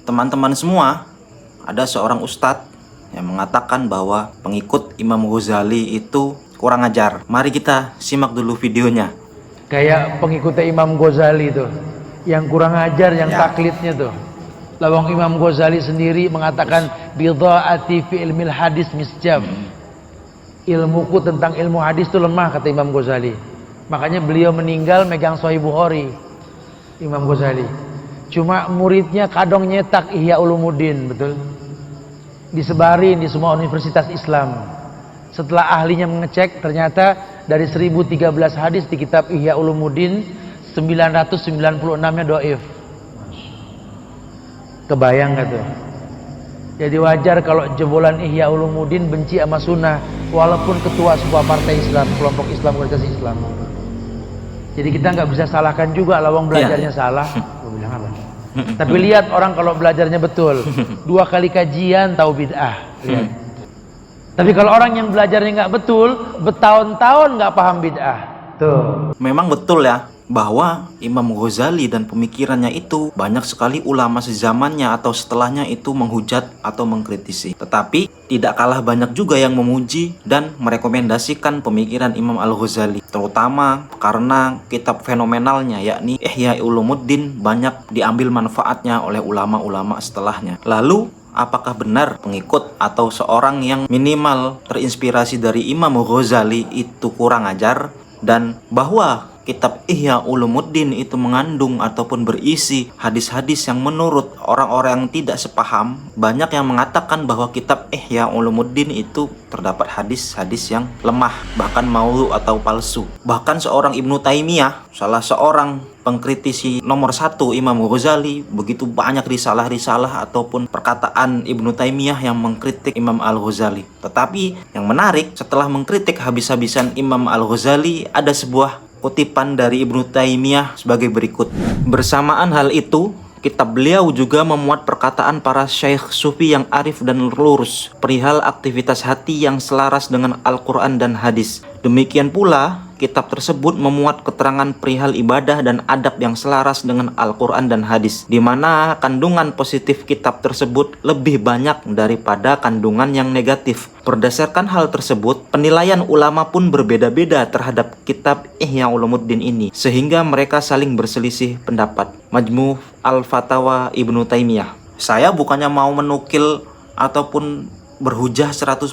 teman-teman semua, ada seorang ustadz yang mengatakan bahwa pengikut Imam Ghazali itu kurang ajar. Mari kita simak dulu videonya. Kayak pengikutnya Imam Ghazali tuh, yang kurang ajar, yang taklidnya tuh. Lawang Imam Ghazali sendiri mengatakan bidhaati fi ilmil hadis misjam. Ilmuku tentang ilmu hadis itu lemah, kata Imam Ghazali. Makanya beliau meninggal megang Sahih Bukhari, Imam Ghazali. Cuma muridnya kadang nyetak Ihya Ulumuddin, betul? Disebarin di semua universitas Islam. Setelah ahlinya mengecek, ternyata dari 1013 hadis di kitab Ihya Ulumuddin, 996-nya dhaif. Kebayang gak tuh? Jadi wajar kalau jebolan Ihya Ulumuddin benci sama sunnah, walaupun ketua sebuah partai Islam, kelompok Islam, organisasi Islam. Jadi kita nggak bisa salahkan juga lawang belajarnya salah. Gue bilang apa? Tapi lihat orang kalau belajarnya betul, 2 kali kajian tahu bid'ah. Lihat. Tapi kalau orang yang belajarnya nggak betul, bertahun-tahun nggak paham bid'ah. Tuh. Memang betul ya, bahwa Imam Ghazali dan pemikirannya itu banyak sekali ulama sezamannya atau setelahnya itu menghujat atau mengkritisi. Tetapi tidak kalah banyak juga yang memuji dan merekomendasikan pemikiran Imam Al-Ghazali, terutama karena kitab fenomenalnya yakni Ihya Ulumuddin banyak diambil manfaatnya oleh ulama-ulama setelahnya. Lalu apakah benar pengikut atau seorang yang minimal terinspirasi dari Imam Ghazali itu kurang ajar, dan bahwa kitab Ihya Ulumuddin itu mengandung ataupun berisi hadis-hadis yang menurut orang-orang yang tidak sepaham, banyak yang mengatakan bahwa kitab Ihya Ulumuddin itu terdapat hadis-hadis yang lemah, bahkan maudhu atau palsu. Bahkan seorang Ibnu Taimiyah, salah seorang pengkritisi nomor 1 Imam Ghazali, begitu banyak risalah-risalah ataupun perkataan Ibnu Taimiyah yang mengkritik Imam Al-Ghazali. Tetapi yang menarik, setelah mengkritik habis-habisan Imam Al-Ghazali, ada sebuah kutipan dari Ibnu Taimiyah sebagai berikut. Bersamaan hal itu, kitab beliau juga memuat perkataan para syekh sufi yang arif dan lurus perihal aktivitas hati yang selaras dengan Al-Quran dan hadis. Demikian pula, kitab tersebut memuat keterangan perihal ibadah dan adab yang selaras dengan Al-Quran dan hadis, di mana kandungan positif kitab tersebut lebih banyak daripada kandungan yang negatif. Berdasarkan hal tersebut, penilaian ulama pun berbeda-beda terhadap kitab Ihya Ulumuddin ini, sehingga mereka saling berselisih pendapat. Majmu' Al-Fatawa Ibnu Taimiyah. Saya bukannya mau menukil ataupun berhujah 100%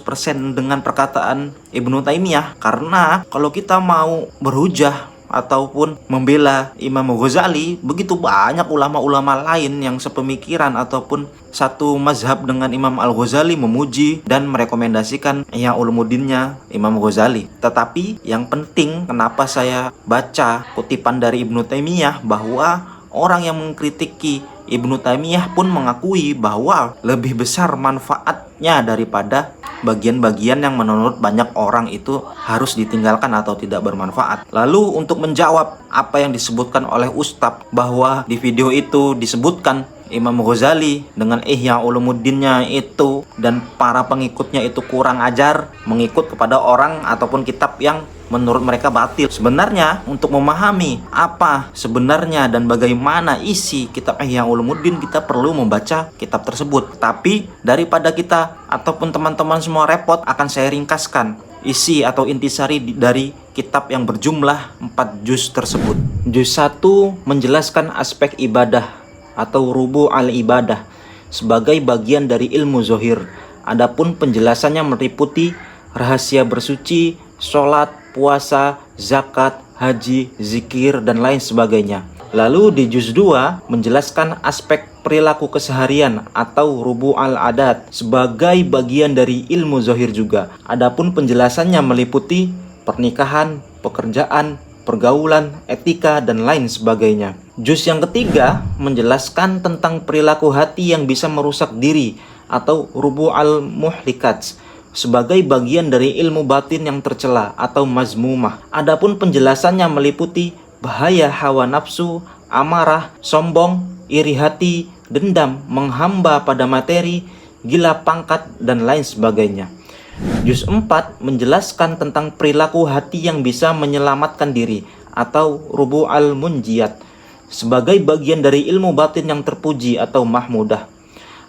dengan perkataan Ibnu Taimiyah, karena kalau kita mau berhujah ataupun membela Imam Ghazali, begitu banyak ulama-ulama lain yang sepemikiran ataupun satu mazhab dengan Imam Al-Ghazali memuji dan merekomendasikan Ihya Ulumuddinnya Imam Ghazali. Tetapi yang penting, kenapa saya baca kutipan dari Ibnu Taimiyah, bahwa orang yang mengkritiki Ibnu Taimiyah pun mengakui bahwa lebih besar manfaatnya daripada bagian-bagian yang menurut banyak orang itu harus ditinggalkan atau tidak bermanfaat. Lalu untuk menjawab apa yang disebutkan oleh Ustadz, bahwa di video itu disebutkan Imam Ghazali dengan Ihya Ulumuddinnya itu dan para pengikutnya itu kurang ajar mengikut kepada orang ataupun kitab yang menurut mereka batil. Sebenarnya untuk memahami apa sebenarnya dan bagaimana isi kitab Ihya Ulumuddin, kita perlu membaca kitab tersebut. Tapi daripada kita ataupun teman-teman semua repot, akan saya ringkaskan isi atau intisari dari kitab yang berjumlah 4 juz tersebut. Juz 1 menjelaskan aspek ibadah atau rubu al-ibadah sebagai bagian dari ilmu zohir. Adapun penjelasannya meliputi rahasia bersuci, sholat, puasa, zakat, haji, zikir, dan lain sebagainya. Lalu di juz 2 menjelaskan aspek perilaku keseharian atau rubu al-adat sebagai bagian dari ilmu zohir juga. Adapun penjelasannya meliputi pernikahan, pekerjaan, pergaulan, etika, dan lain sebagainya. Juz yang ketiga menjelaskan tentang perilaku hati yang bisa merusak diri atau rubu al-muhlikat sebagai bagian dari ilmu batin yang tercela atau mazmumah. Adapun penjelasannya meliputi bahaya hawa nafsu, amarah, sombong, iri hati, dendam, menghamba pada materi, gila pangkat, dan lain sebagainya. Juz 4 menjelaskan tentang perilaku hati yang bisa menyelamatkan diri atau rubu al-munjiyat sebagai bagian dari ilmu batin yang terpuji atau mahmudah.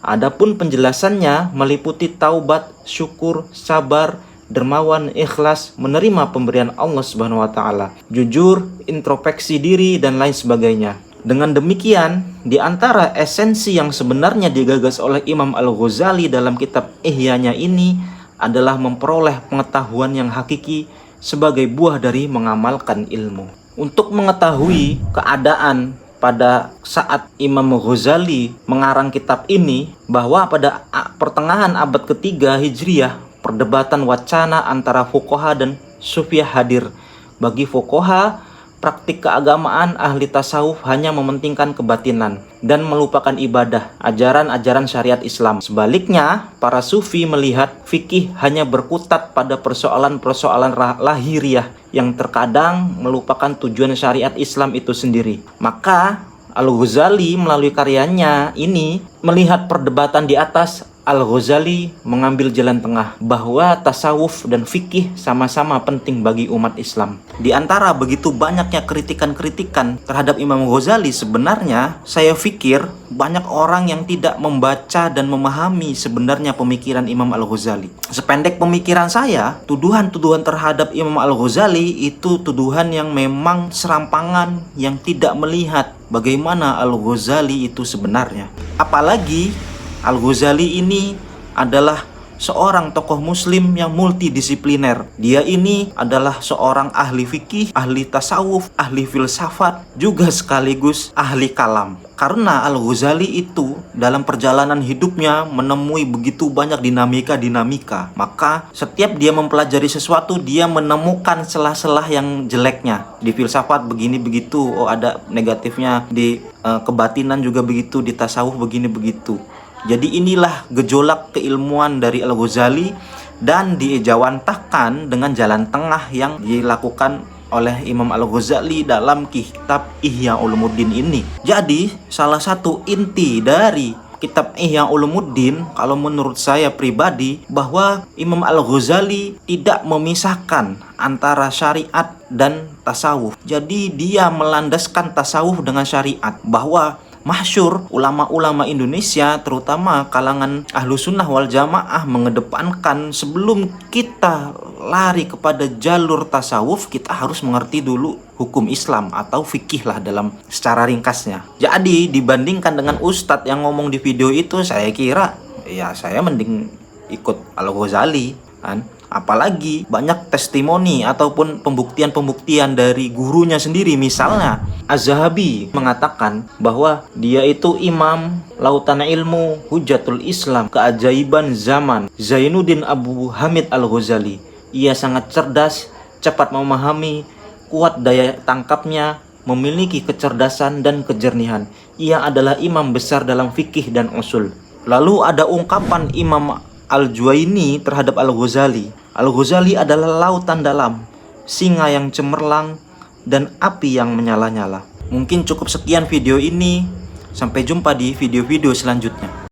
Adapun penjelasannya meliputi taubat, syukur, sabar, dermawan, ikhlas, menerima pemberian Allah Subhanahu wa taala, jujur, introspeksi diri dan lain sebagainya. Dengan demikian, di antara esensi yang sebenarnya digagas oleh Imam Al-Ghazali dalam kitab Ihya-nya ini adalah memperoleh pengetahuan yang hakiki sebagai buah dari mengamalkan ilmu. Untuk mengetahui keadaan pada saat Imam Ghazali mengarang kitab ini, bahwa pada pertengahan abad ketiga Hijriyah, perdebatan wacana antara fuqaha dan sufiah hadir. Bagi fuqaha, praktik keagamaan ahli tasawuf hanya mementingkan kebatinan dan melupakan ibadah, ajaran-ajaran syariat Islam. Sebaliknya, para sufi melihat fikih hanya berkutat pada persoalan-persoalan lahiriah yang terkadang melupakan tujuan syariat Islam itu sendiri. Maka Al-Ghazali melalui karyanya ini melihat perdebatan di atas. Al-Ghazali mengambil jalan tengah bahwa tasawuf dan fikih sama-sama penting bagi umat Islam. Di antara begitu banyaknya kritikan-kritikan terhadap Imam Ghazali, sebenarnya saya pikir banyak orang yang tidak membaca dan memahami sebenarnya pemikiran Imam Al-Ghazali. Sependek pemikiran saya, tuduhan-tuduhan terhadap Imam Al-Ghazali itu tuduhan yang memang serampangan, yang tidak melihat bagaimana Al-Ghazali itu sebenarnya. Apalagi Al-Ghazali ini adalah seorang tokoh muslim yang multidisipliner. Dia ini adalah seorang ahli fikih, ahli tasawuf, ahli filsafat, juga sekaligus ahli kalam. Karena Al-Ghazali itu dalam perjalanan hidupnya menemui begitu banyak dinamika, maka setiap dia mempelajari sesuatu, dia menemukan celah-celah yang jeleknya. Di filsafat begini begitu, oh ada negatifnya. Di kebatinan juga begitu, di tasawuf begini begitu. Jadi inilah gejolak keilmuan dari Al-Ghazali dan diejawantahkan dengan jalan tengah yang dilakukan oleh Imam Al-Ghazali dalam kitab Ihya Ulumuddin ini. Jadi salah satu inti dari kitab Ihya Ulumuddin, kalau menurut saya pribadi, bahwa Imam Al-Ghazali tidak memisahkan antara syariat dan tasawuf. Jadi dia melandaskan tasawuf dengan syariat, bahwa masyhur ulama-ulama Indonesia, terutama kalangan ahlu sunnah wal jamaah, mengedepankan sebelum kita lari kepada jalur tasawuf, kita harus mengerti dulu hukum Islam atau fikih lah dalam secara ringkasnya. Jadi dibandingkan dengan ustadz yang ngomong di video itu, saya kira ya saya mending ikut Al-Ghazali kan. Apalagi banyak testimoni ataupun pembuktian-pembuktian dari gurunya sendiri. Misalnya Az-Zahabi mengatakan bahwa dia itu imam, lautan ilmu, hujatul Islam, keajaiban zaman, Zainuddin Abu Hamid Al-Ghazali. Ia sangat cerdas, cepat memahami, kuat daya tangkapnya, memiliki kecerdasan dan kejernihan. Ia adalah imam besar dalam fikih dan usul. Lalu ada ungkapan Imam Al-Juwaini terhadap Al-Ghazali. Al-Ghazali adalah lautan dalam, singa yang cemerlang, dan api yang menyala-nyala. Mungkin cukup sekian video ini. Sampai jumpa di video-video selanjutnya.